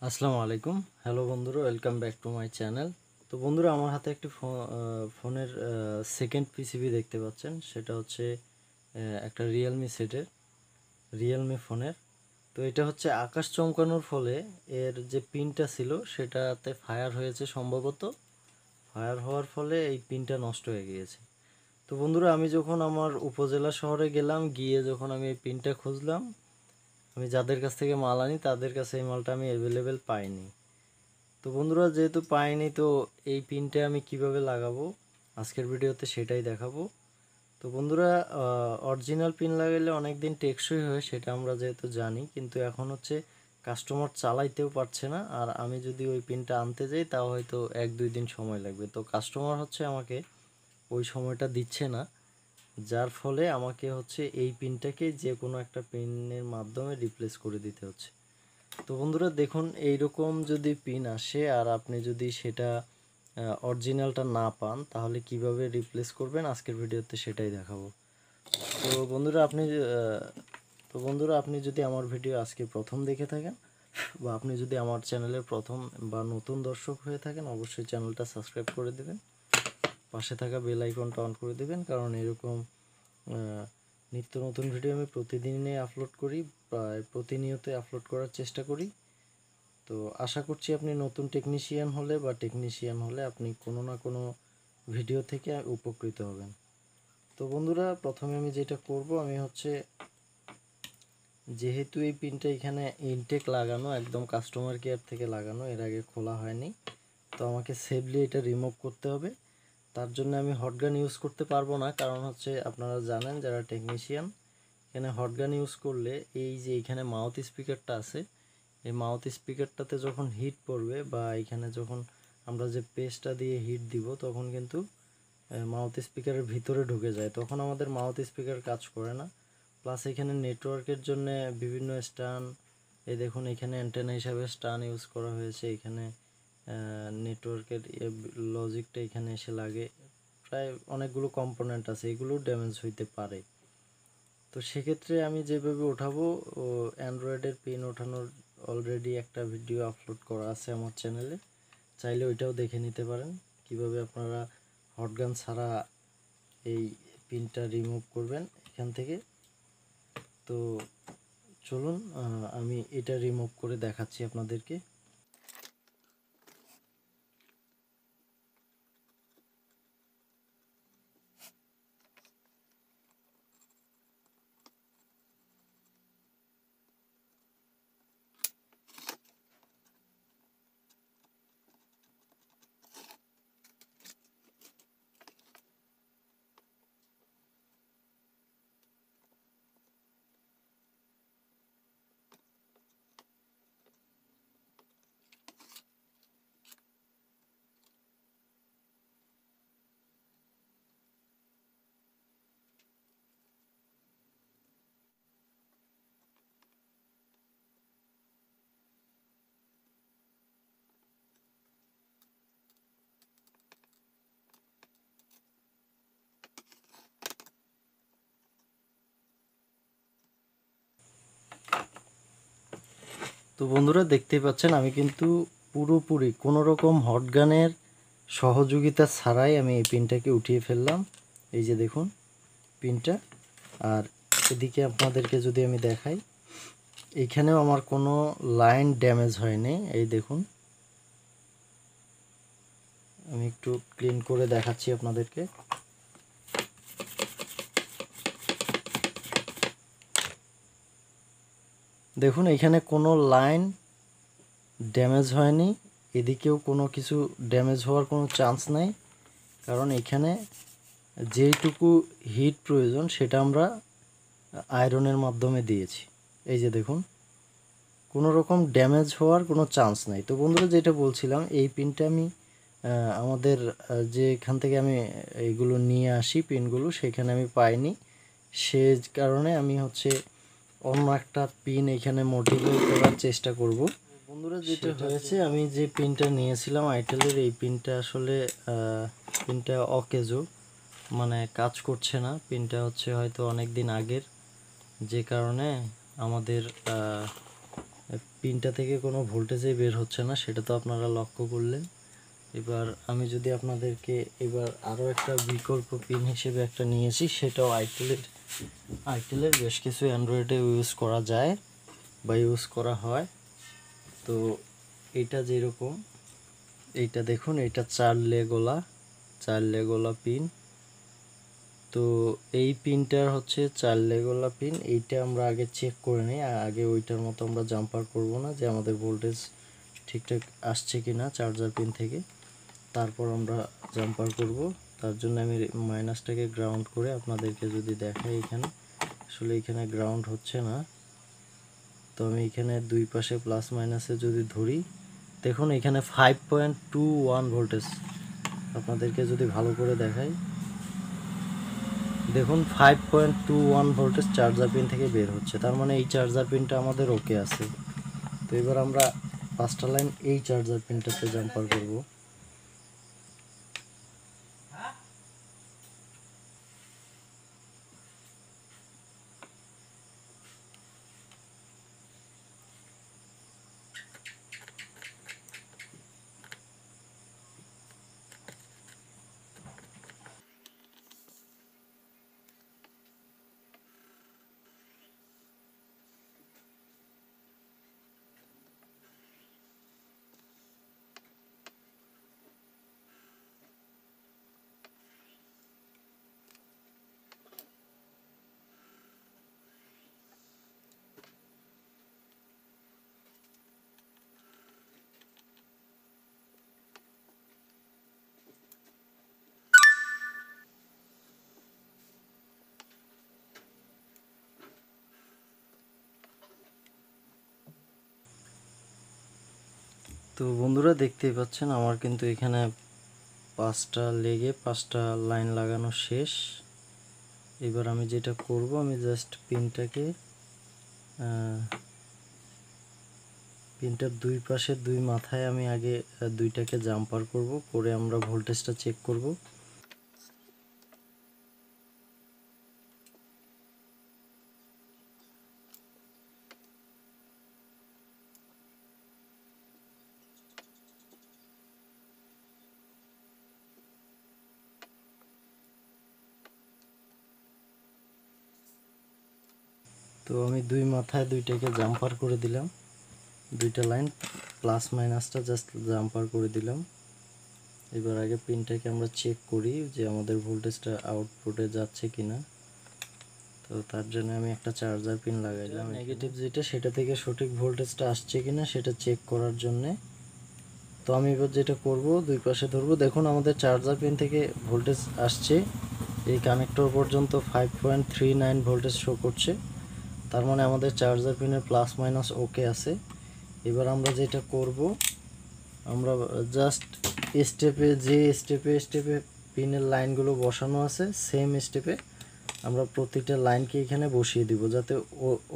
আসসালামু আলাইকুম। হ্যালো বন্ধুরা, welcome back to my channel. তো বন্ধুরা, আমার হাতে একটি ফোনের সেকেন্ড পিসিবি দেখতে পাচ্ছেন। সেটা হচ্ছে একটা রিয়েলমি ফোনের। তো এটা হচ্ছে আকাশ চমকানোর ফলে এর যে পিনটা ছিল সেটাতে ফায়ার হয়েছে সম্ভবত। ফায়ার হওয়ার ফলে এই পিনটা নষ্ট হয়ে গিয়েছে। তো বন্ধুরা, আমি যখন আমার উপজেলা শহরে গেলাম, গিয়ে যখন আমি এই পিনটা খুঁজলাম, আমি যাদের কাছ থেকে মাল আনি তাদের কাছে এই মালটা আমি অ্যাভেলেবেল পাইনি। তো বন্ধুরা, যেহেতু পাইনি, তো এই পিনটা আমি কিভাবে লাগাবো আজকের ভিডিওতে সেটাই দেখাবো। তো বন্ধুরা, অরিজিনাল পিন লাগাইলে অনেক দিন টেকসই হয়, সেটা আমরা যেহেতু জানি, কিন্তু এখন হচ্ছে কাস্টমার চালাইতেও পারছে না। আর আমি যদি ওই পিনটা আনতে যাই তাও হয়তো 1-2 দিন সময় লাগবে। তো কাস্টমার হচ্ছে আমাকে ওই সময়টা দিচ্ছে না, যার ফলে আমাকে হচ্ছে এই পিনটাকে যে কোনো একটা পিনের মাধ্যমে রিপ্লেস করে দিতে হচ্ছে। তো বন্ধুরা দেখুন, এইরকম যদি পিন আসে আর আপনি যদি সেটা অরিজিনালটা না পান, তাহলে কিভাবে রিপ্লেস করবেন আজকের ভিডিওতে সেটাই দেখাবো। তো বন্ধুরা আপনি যদি আমার ভিডিও আজকে প্রথম দেখে থাকেন, বা আপনি যদি আমার চ্যানেলের প্রথম বা নতুন দর্শক হয়ে থাকেন, অবশ্যই চ্যানেলটা সাবস্ক্রাইব করে দেবেন, পাশে থাকা বেল আইকনটা অন করে দেবেন। কারণ এরকম নিত্য নতুন ভিডিও আমি প্রতিদিনই আপলোড করি, প্রায় প্রতিনিয়তই আপলোড করার চেষ্টা করি। তো আশা করছি আপনি নতুন টেকনিশিয়ান হলে আপনি কোনো না কোনো ভিডিও থেকে উপকৃত হবেন। তো বন্ধুরা, প্রথমে আমি যেটা করব, আমি হচ্ছে, যেহেতু এই পিনটা এখানে ইনটেক লাগানো, একদম কাস্টমার কেয়ার থেকে লাগানো, এর আগে খোলা হয়নি, তো আমাকে সেফলি এটা রিমুভ করতে হবে। তার জন্য আমি হটগান ইউজ করতে পারবো না, কারণ হচ্ছে আপনারা জানেন যারা টেকনিশিয়ান, এখানে হটগান ইউজ করলে এই যে এখানে মাউথ স্পিকারটা আছে, এই মাউথ স্পিকারটাতে যখন হিট পড়বে, বা এখানে যখন আমরা যে পেস্টটা দিয়ে হিট দিব, তখন কিন্তু মাউথ স্পিকারের ভিতরে ঢুকে যায়, তখন আমাদের মাউথ স্পিকার কাজ করে না। প্লাস এখানে নেটওয়ার্কের জন্য বিভিন্ন স্টান, এই দেখুন এখানে অ্যান্টেনা হিসাবে স্টান ইউজ করা হয়েছে, এখানে নেটওয়ার্কের লজিকটা এখানে এসে লাগে, প্রায় অনেকগুলো কম্পোনেন্ট আছে, এগুলো ড্যামেজ হইতে পারে। তো সেক্ষেত্রে আমি যেভাবে ওঠাবো, অ্যান্ড্রয়েডের পিন ওঠানোর অলরেডি একটা ভিডিও আপলোড করা আছে আমার চ্যানেলে, চাইলে ওইটাও দেখে নিতে পারেন, কিভাবে আপনারা হটগান ছাড়া এই পিনটা রিমুভ করবেন এখান থেকে। তো চলুন, আমি এটা রিমুভ করে দেখাচ্ছি আপনাদেরকে। তো বন্ধুরা, দেখতেই পাচ্ছেন আমি কিন্তু পুরোপুরি কোনো রকম হটগানের সহযোগিতা ছাড়াই আমি এই পিনটাকে উঠিয়ে ফেললাম। এই যে দেখুন পিনটা। আর এদিকে আপনাদেরকে যদি আমি দেখাই, এইখানেও আমার কোনো লাইন ড্যামেজ হয়নি। এই দেখুন, আমি একটু ক্লিন করে দেখাচ্ছি আপনাদেরকে। দেখুন এখানে কোনো লাইন ড্যামেজ হয়নি, এদিকেও কোনো কিছু ড্যামেজ হওয়ার কোনো চান্স নাই, কারণ এখানে যেইটুকু হিট প্রয়োজন সেটা আমরা আয়রনের মাধ্যমে দিয়েছি। এই যে দেখুন, কোনো রকম ড্যামেজ হওয়ার কোনো চান্স নাই। তো বন্ধুরা, যেটা বলছিলাম, এই পিনটা আমি আমাদের যেখান থেকে আমি এইগুলো নিয়ে আসি পিনগুলো, সেখানে আমি পাইনি, সে কারণে আমি হচ্ছে অন্য একটা পিন এখানে মোটিভেট করার চেষ্টা করব। বন্ধুরা, যেটা হয়েছে, আমি যে পিনটা নিয়েছিলাম আইটেলের, এই পিনটা আসলে পিনটা অকেজো, মানে কাজ করছে না। পিনটা হচ্ছে হয়তো অনেক দিন আগের, যে কারণে আমাদের পিনটা থেকে কোনো ভোল্টেজই বের হচ্ছে না, সেটা তো আপনারা লক্ষ্য করলেন। এবার আমি যদি আপনাদেরকে এবার আরও একটা বিকল্প পিন হিসেবে একটা নিয়েছি, সেটাও আইটেলের বেশ কিছু অ্যান্ড্রয়েডে ইউজ করা যায় বা ইউজ করা হয়। তো এইটা যেরকম, এইটা দেখুন, এইটা 4 লেগওয়ালা পিন। তো এই পিনটার হচ্ছে 4 লেগওয়ালা পিন। এইটা আমরা আগে চেক করে নিই, আগে ওইটার মতো আমরা জাম্পার করব না, যে আমাদের ভোল্টেজ ঠিকঠাক আসছে কি না চার্জার পিন থেকে, তারপর আমরা জাম্পার করব। তার জন্য আমি মাইনাসটাকে গ্রাউন্ড করে আপনাদেরকে যদি দেখাই, এখানে আসলে এখানে গ্রাউন্ড হচ্ছে না। তো আমি এখানে দুই পাশে প্লাস মাইনাসে যদি ধরি, দেখুন এখানে 5.21 ভোল্টেজ, আপনাদেরকে যদি ভালো করে দেখাই, দেখুন 5.21 ভোল্টেজ চার্জার পিন থেকে বের হচ্ছে। তার মানে এই চার্জার পিনটা আমাদের ওকে আছে। তো এবার আমরা 5টা লাইন এই চার্জার পিনটাতে জাম্পার করব। তো বন্ধুরা দেখতেই পাচ্ছেন, আমার কিন্তু এখানে 5টা লেগে 5টা লাইন লাগানো শেষ। এবার আমি যেটা করব, আমি জাস্ট পিনটার দুই পাশে দুই মাথায় আমি আগে দুইটাকে জাম্পার করব, করে আমরা ভোল্টেজটা চেক করব। তো আমি দুই মাথায় দুইটাকে জাম্পার করে দিলাম, দুইটা লাইন প্লাস মাইনাসটা জাস্ট জাম্পার করে দিলাম। এবার আগে পিনটাকে আমরা চেক করি যে আমাদের ভোল্টেজটা আউটপুটে যাচ্ছে কিনা। তো তার জন্য আমি একটা চার্জার পিন লাগাইলাম, নেগেটিভ যেটা, সেটা থেকে সঠিক ভোল্টেজটা আসছে কিনা সেটা চেক করার জন্যে। তো আমি এবার যেটা করব, দুই পাশে ধরবো, দেখুন আমাদের চার্জার পিন থেকে ভোল্টেজ আসছে, এই কানেক্টর পর্যন্ত 5.39 ভোল্টেজ শো করছে। তার মানে আমাদের চার্জার পিনের প্লাস মাইনাস ওকে আছে। এবার আমরা যেটা করব, আমরা জাস্ট স্টেপে পিনের লাইনগুলো বসানো আছে, সেম স্টেপে আমরা প্রতিটা লাইনকে এখানে বসিয়ে দিব, যাতে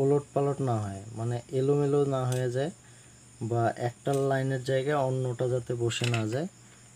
ওলট পালট না হয়, মানে এলোমেলো না হয়ে যায়, বা একটা লাইনের জায়গায় অন্যটা যাতে বসে না যায়,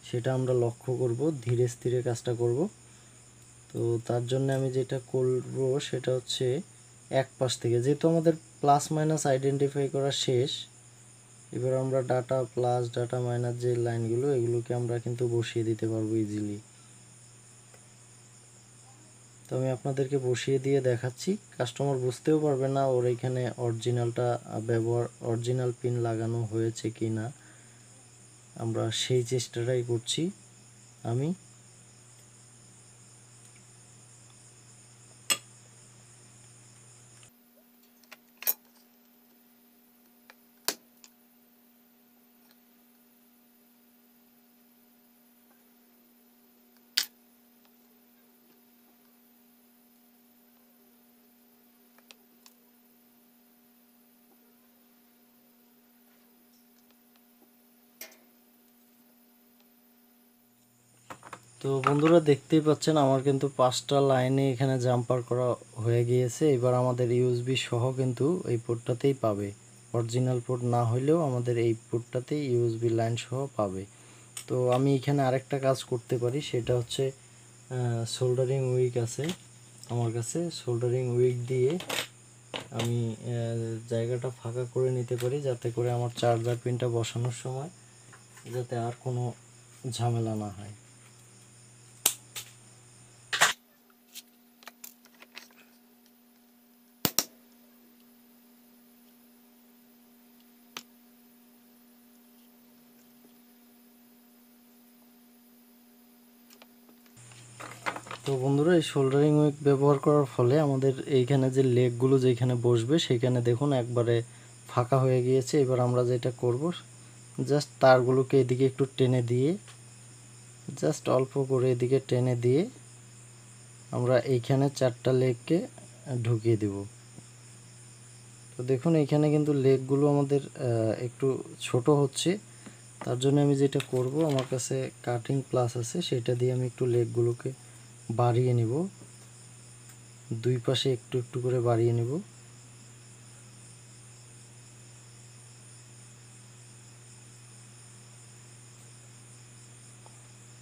সেটা আমরা লক্ষ্য করব, ধীরে স্থিরে কাজটা করব। তো তার জন্য আমি যেটা করব সেটা হচ্ছে, এক পাশ থেকে, যেহেতু আমাদের প্লাস মাইনাস আইডেন্টিফাই করা শেষ, এবার আমরা ডাটা প্লাস ডাটা মাইনাস যে লাইনগুলো, এগুলোকে আমরা কিন্তু বসিয়ে দিতে পারবো ইজিলি। তো আমি আপনাদেরকে বসিয়ে দিয়ে দেখাচ্ছি, কাস্টমার বুঝতেও পারবে না ওর এখানে অরিজিনাল পিন লাগানো হয়েছে কি না। আমরা সেই চেষ্টাটাই করছি আমি। তো বন্ধুরা দেখতেই পাচ্ছেন, আমার কিন্তু 5টা লাইনে এখানে জাম্পার করা হয়ে গিয়েছে। এবার আমাদের ইউএসবি সহ কিন্তু এই পোর্টটাতেই পাবে, অরিজিনাল পোর্ট না হলেও আমাদের এই পোর্টটাতেই ইউএসবি লাইন সহ পাবে। তো আমি এখানে আরেকটা কাজ করতে পারি, সেটা হচ্ছে সোল্ডারিং উইক আছে আমার কাছে, সোল্ডারিং উইক দিয়ে আমি জায়গাটা ফাঁকা করে নিতে পারি, যাতে করে আমার চার্জার পিনটা বসানোর সময় যাতে আর কোনো ঝামেলা না হয়। তো বন্ধুরা, এই সোল্ডারিং উইক ব্যবহার করার ফলে আমাদের এইখানে যে লেগগুলো যেখানে বসবে সেখানে দেখুন একবারে ফাঁকা হয়ে গিয়েছে। এবার আমরা যেটা করব, জাস্ট তারগুলোকে এদিকে একটু টেনে দিয়ে, জাস্ট অল্প করে এদিকে টেনে দিয়ে আমরা এইখানে 4টা লেগকে ঢুকিয়ে দেব। তো দেখুন এইখানে কিন্তু লেগগুলো আমাদের একটু ছোট হচ্ছে। তার জন্য আমি যেটা করব, আমার কাছে কাটিং প্লাস আছে, সেটা দিয়ে আমি একটু লেগগুলোকে বাড়িয়ে নিব, দুই পাশে একটু একটু করে বাড়িয়ে নিব।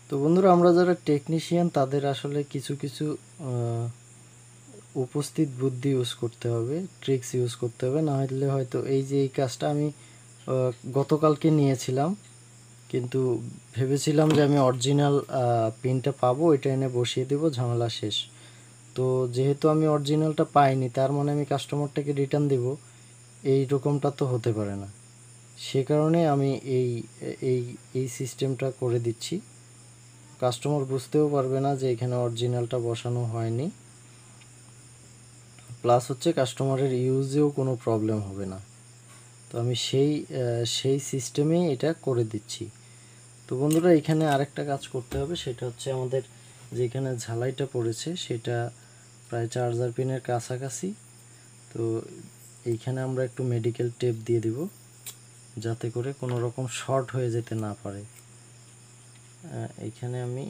তো বন্ধুরা, আমরা যারা টেকনিশিয়ান তাদের আসলে কিছু কিছু উপস্থিত বুদ্ধি ইউজ করতে হবে, ট্রিক্স ইউজ করতে হবে, না হলে হয়তো এই যে এই কাজটা আমি গতকালকে নিয়েছিলাম, কিন্তু ভেবেছিলাম যে আমি অরিজিনাল পিনটা পাবো, এটা এনে বসিয়ে দেবো, ঝামেলা শেষ। তো যেহেতু আমি অরিজিনালটা পাইনি, তার মানে আমি কাস্টমারটাকে রিটার্ন দেব, এই রকমটা তো হতে পারে না। সে কারণে আমি এই এই সিস্টেমটা করে দিচ্ছি। কাস্টমার বুঝতেও পারবে না যে এখানে অরিজিনালটা বসানো হয়নি, প্লাস হচ্ছে কাস্টমারের ইউজেও কোনো প্রবলেম হবে না। তো আমি সেই সিস্টেমেই এটা করে দিচ্ছি। তো বন্ধুরা, এখানে আরেকটা কাজ করতে হবে, সেটা হচ্ছে আমাদের যেখানে ঝালাইটা পড়েছে সেটা প্রায় চার্জার পিনের কাছাকাছি। তো এইখানে আমরা একটু মেডিকেল টেপ দিয়ে দিব, যাতে করে কোনো রকম শর্ট হয়ে যেতে না পারে। এইখানে আমি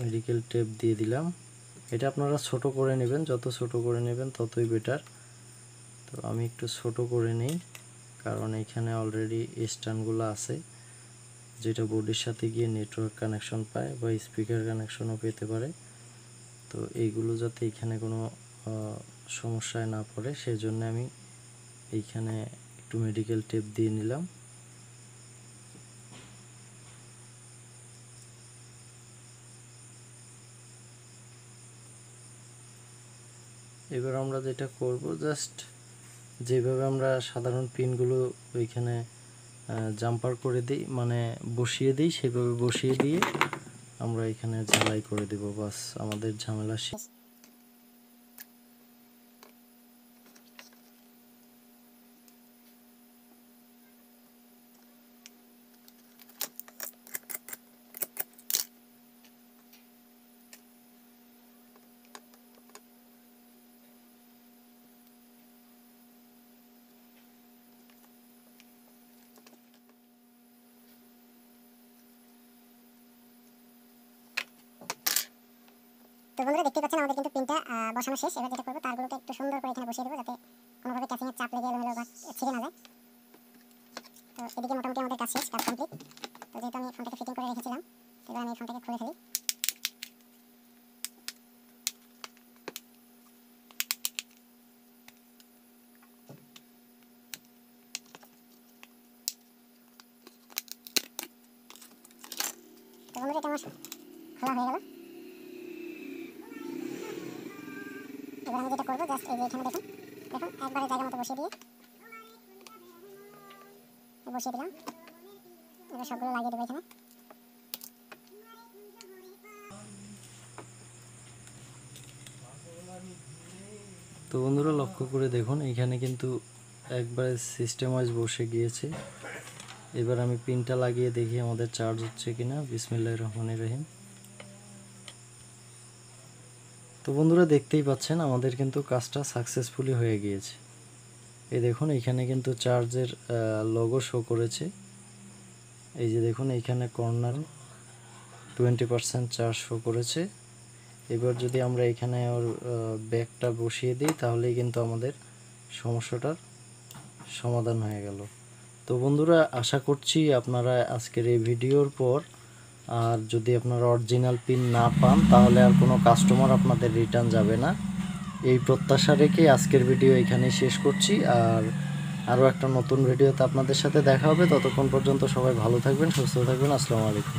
মেডিকেল টেপ দিয়ে দিলাম। এটা আপনারা ছোট করে নেবেন, যত ছোট করে নেবেন ততই বেটার। তো আমি একটু ছোট করে নেই, কারণ এখানে অলরেডি স্ট্যান্ডগুলো আছে, যেটা বোর্ডের সাথে গিয়ে নেটওয়ার্ক কানেকশন পায় বা স্পিকার কানেকশনও পেতে পারে। তো এইগুলো যাতে এখানে কোনো সমস্যায় না পড়ে, সেজন্য আমি এইখানে একটু মেডিকেল টেপ দিয়ে নিলাম। এবার আমরা যেটা করব, জাস্ট যেভাবে আমরা সাধারণ পিনগুলো ওইখানে জাম্পার করে দিই, মানে বসিয়ে দিই, সেভাবে বসিয়ে দিয়ে আমরা এখানে ঝালাই করে দেব, বাস আমাদের ঝামেলা শেষ। তো বন্ধুরা, দেখতে পাচ্ছেন আমাদের কিন্তু পিনটা বসানো শেষ। এবার যেটা করবো, তারগুলোকে একটু সুন্দর করে এখানে বসিয়ে দেবো, যাতে কোনোভাবে ক্যাসিংয়ের চাপ লেগে এলোমেলো বা ছিঁড়ে না যায়। তো এদিকে মোটামুটি আমাদের কাজ শেষ, কাজ কমপ্লিট। তো যেহেতু আমি ফোনটাকে ফিটিং করে রেখেছিলাম, এবার আমি ফোনটাকে খুলে ফেলি। তো বন্ধুরা, এটা আমার খোলা হয়ে গেল। এবার আমি যেটা করবো, জাস্ট এই যে এখানে দেখুন একবারে জায়গা মতো বসিয়ে দিলাম। এবার সবগুলো লাগিয়ে দেবো এখানে। তো বন্ধুরা, লক্ষ্য করে দেখুন এখানে কিন্তু একবারে সিস্টেম ওয়াইজ বসে গিয়েছে। এবার আমি পিনটা লাগিয়ে দেখি আমাদের চার্জ হচ্ছে কিনা। বিসমিল্লাহির রহমানির রহিম। তো বন্ধুরা, দেখতেই পাচ্ছেন আমাদের কিন্তু কাজটা সাকসেসফুলি হয়ে গিয়েছে। এই দেখুন এখানে কিন্তু চার্জের লোগো শো করেছে। এই যে দেখুন এইখানে কর্নার 20% চার্জ শো করেছে। এবার যদি আমরা এখানে ওর ব্যাগটা বসিয়ে দিই, তাহলেই কিন্তু আমাদের সমস্যাটার সমাধান হয়ে গেল। তো বন্ধুরা, আশা করছি আপনারা আজকের এই ভিডিওর পর আর যদি আপনারা অরিজিনাল পিন না পান, তাহলে আর কোনো কাস্টমার আপনাদের রিটার্ন যাবে না। এই প্রত্যাশা রেখে আজকের ভিডিও এখানেই শেষ করছি। আর আরও একটা নতুন ভিডিওতে আপনাদের সাথে দেখা হবে। ততক্ষণ পর্যন্ত সবাই ভালো থাকবেন, সুস্থ থাকবেন। আসসালামু আলাইকুম।